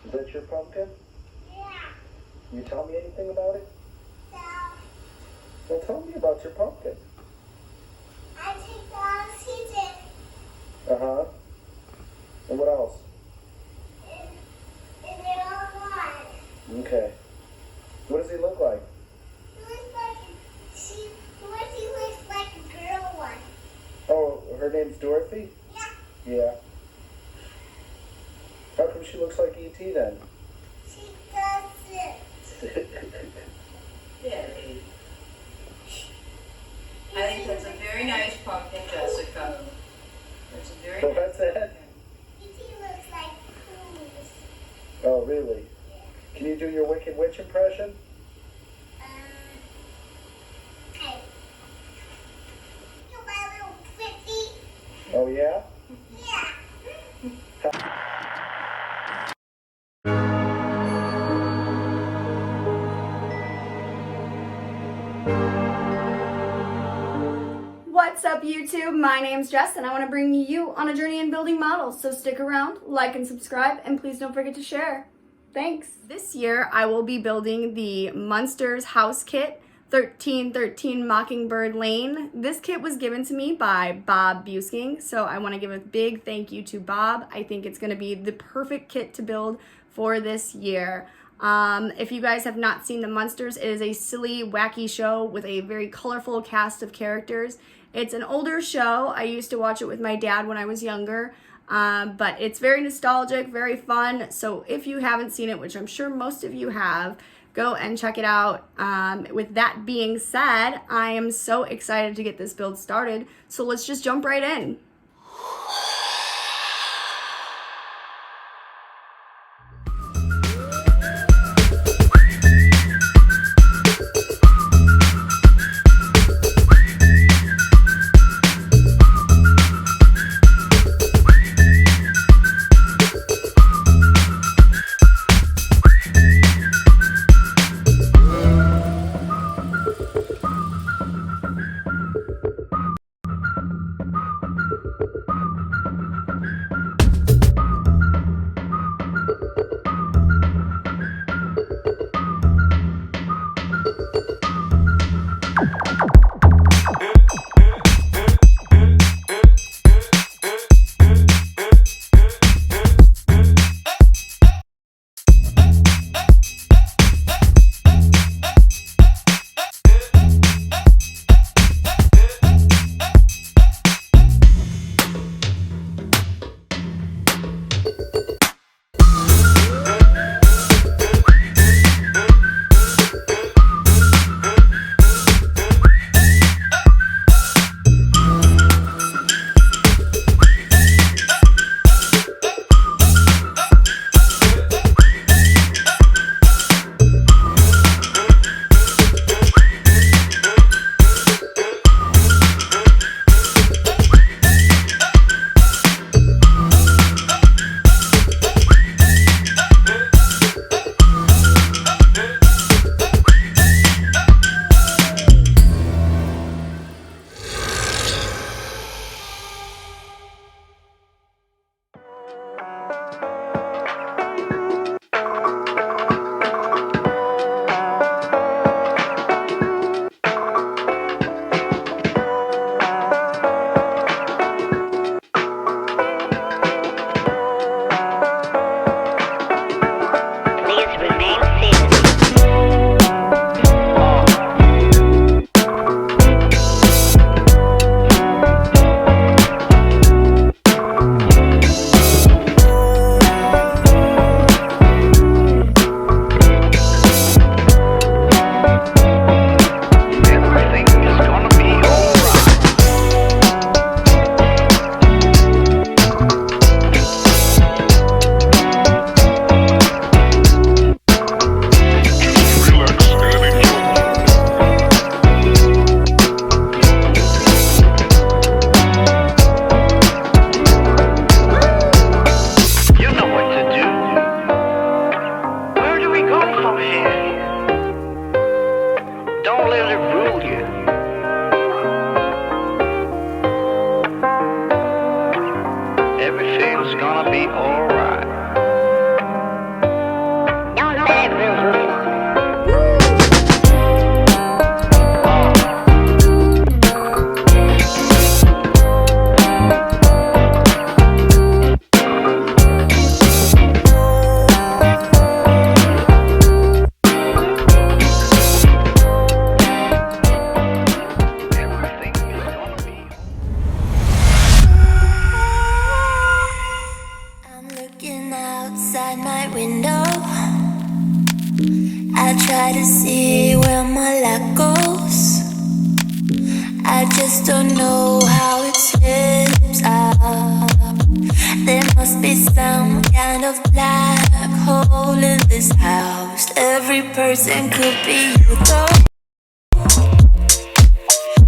Is that your pumpkin? Yeah. Can you tell me anything about it? So, Well, tell me about your pumpkin. I take all season Uh-huh. And what else? and they're all one. Okay. What does he look like? Dorothy looks like a girl one. Oh, her name's Dorothy? Yeah. Yeah. How come she looks like E.T. then? She doesn't. Yay. I think that's a very nice pumpkin, Jessica. That's a very Well, nice that's it. E.T. looks like Pooh. Oh, really? Can you do your Wicked Witch impression? Okay. You my little pretty. Oh, yeah? Yeah. What's up YouTube? My name's Jess and I want to bring you on a journey in building models. So stick around, like and subscribe, and please don't forget to share. Thanks. This year I will be building the Munsters house kit 1313 Mockingbird Lane. This kit was given to me by Bob Busking, so I want to give a big thank you to Bob. I think it's going to be the perfect kit to build for this year. If you guys have not seen the Munsters, it is a silly, wacky show with a very colorful cast of characters. It's an older show. I used to watch it with my dad when I was younger, but it's very nostalgic, very fun. So if you haven't seen it, which I'm sure most of you have, go and check it out. With that being said, I am so excited to get this build started. So let's just jump right in. everything's gonna be alright. I'm looking outside my window. I try to see where my luck goes. I just don't know how it slips up. There must be some kind of black hole in this house. Every person could be you though.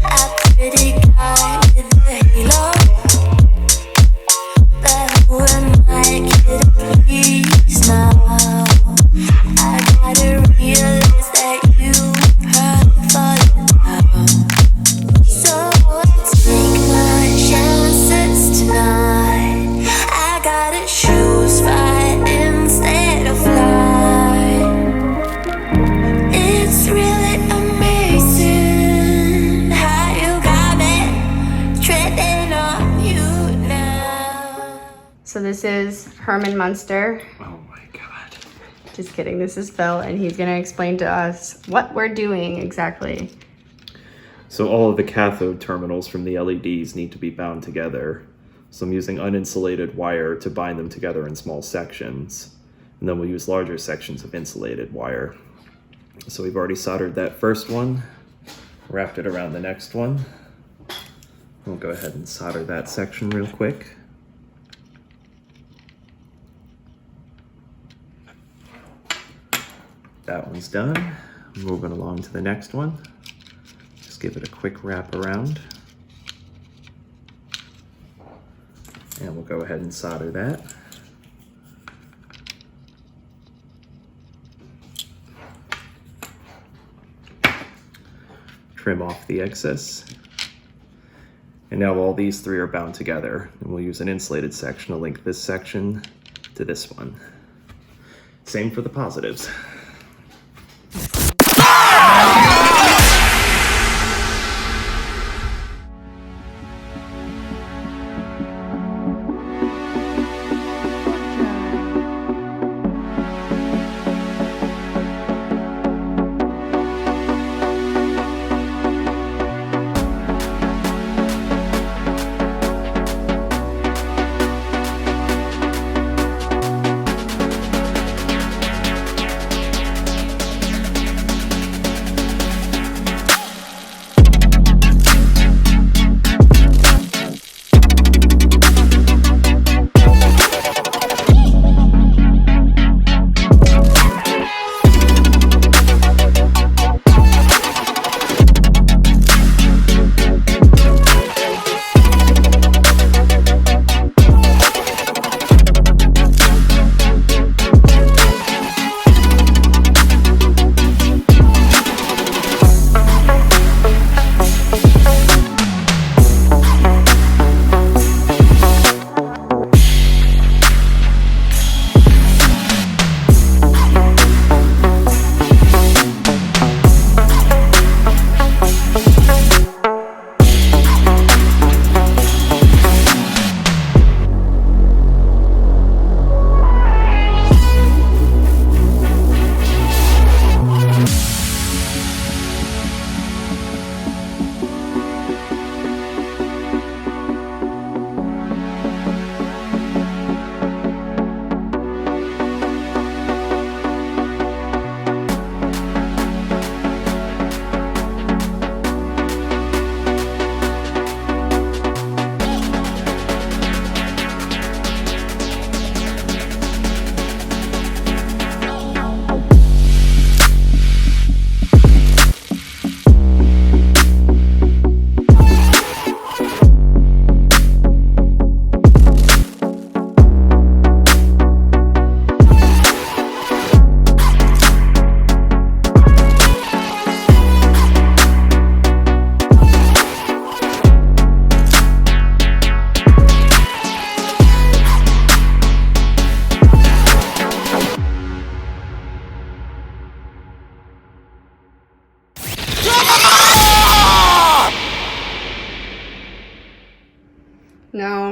A pretty guy with a halo. But who am I kidding, please now? I gotta realize that you probably fallen down. So I take my chances tonight. I gotta choose fight instead of flight. It's really amazing how you got me treading on you now. So this is Herman Munster. Oh my god. Just kidding, this is Phil, and he's gonna explain to us what we're doing exactly. So all of the cathode terminals from the LEDs need to be bound together. So I'm using uninsulated wire to bind them together in small sections. And then we'll use larger sections of insulated wire. So we've already soldered that first one, wrapped it around the next one. We'll go ahead and solder that section real quick. That one's done. Moving along to the next one. Just give it a quick wrap around. And we'll go ahead and solder that. Trim off the excess. And now all these three are bound together. And we'll use an insulated section to link this section to this one. Same for the positives.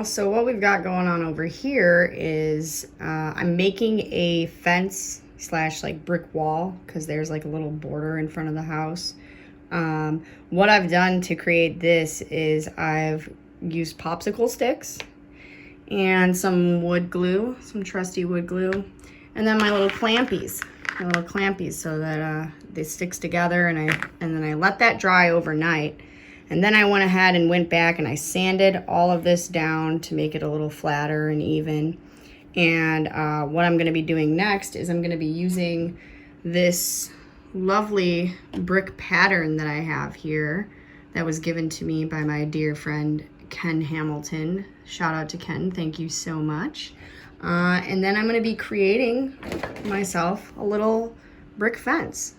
so what we've got going on over here is I'm making a fence slash like brick wall because there's like a little border in front of the house. What I've done to create this is I've used popsicle sticks and some wood glue, some trusty wood glue, and then my little clampies so that they sticks together, and then I let that dry overnight. And then I went ahead and went back and I sanded all of this down to make it a little flatter and even. And what I'm going to be doing next is I'm going to be using this lovely brick pattern that I have here that was given to me by my dear friend Ken Hamilton. Shout out to Ken, thank you so much. And then I'm going to be creating myself a little brick fence.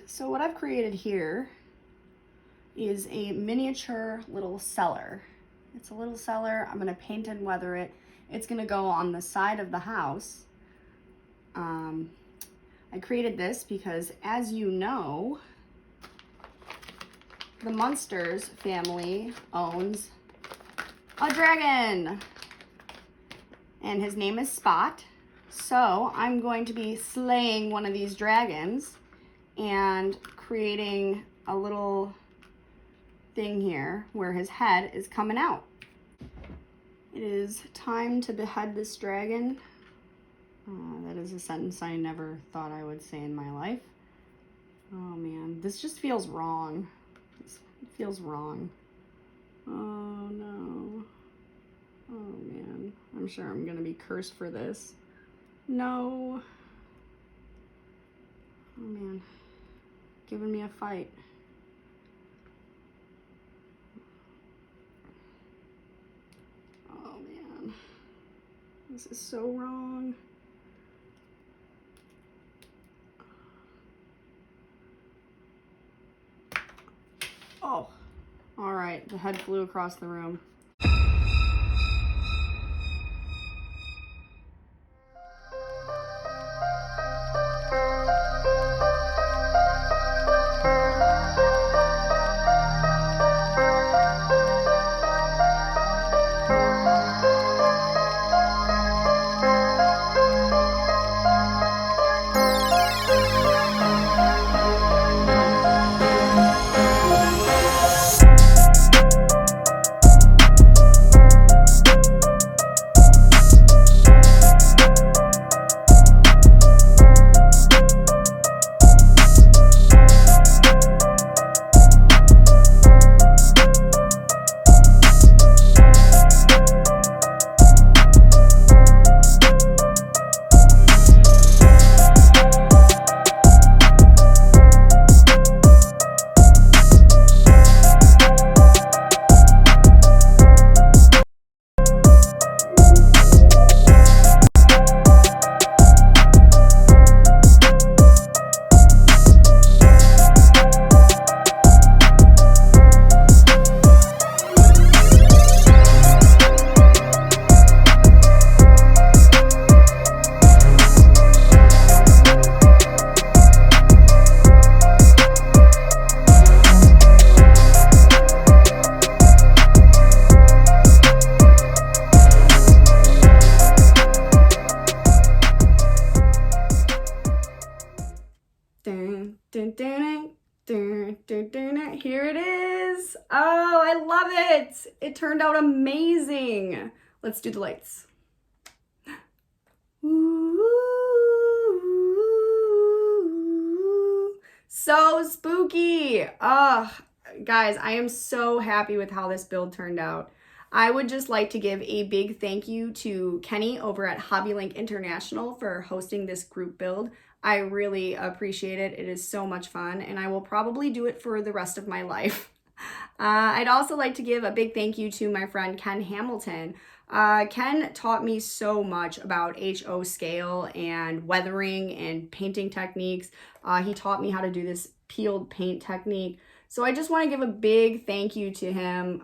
So what I've created here is a miniature little cellar. It's a little cellar. I'm going to paint and weather it. It's going to go on the side of the house. I created this because, as you know, the Munsters family owns a dragon, and his name is Spot. So I'm going to be slaying one of these dragons and creating a little thing here where his head is coming out. It is time to behead this dragon. That is a sentence I never thought I would say in my life. Oh man, this just feels wrong. This feels wrong. Oh no. Oh man, I'm sure I'm gonna be cursed for this. No. Oh man, giving me a fight. Oh man, this is so wrong. Oh, all right, the head flew across the room. Here it is. Oh, I love it. It turned out amazing. Let's do the lights. Ooh, so spooky. Oh, guys, I am so happy with how this build turned out. I would just like to give a big thank you to Kenny over at HobbyLink International for hosting this group build. I really appreciate it. It is so much fun, and I will probably do it for the rest of my life. I'd also like to give a big thank you to my friend Ken Hamilton. Ken taught me so much about HO scale and weathering and painting techniques. He taught me how to do this peeled paint technique. So I just want to give a big thank you to him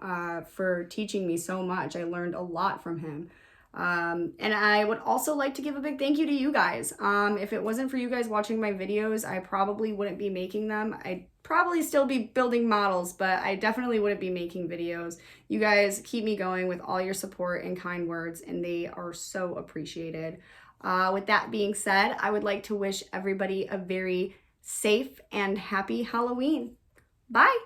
for teaching me so much. I learned a lot from him. And I would also like to give a big thank you to you guys. If it wasn't for you guys watching my videos, I probably wouldn't be making them. I'd probably still be building models, but I definitely wouldn't be making videos. You guys keep me going with all your support and kind words, and they are so appreciated. With that being said, I would like to wish everybody a very safe and happy Halloween. Bye!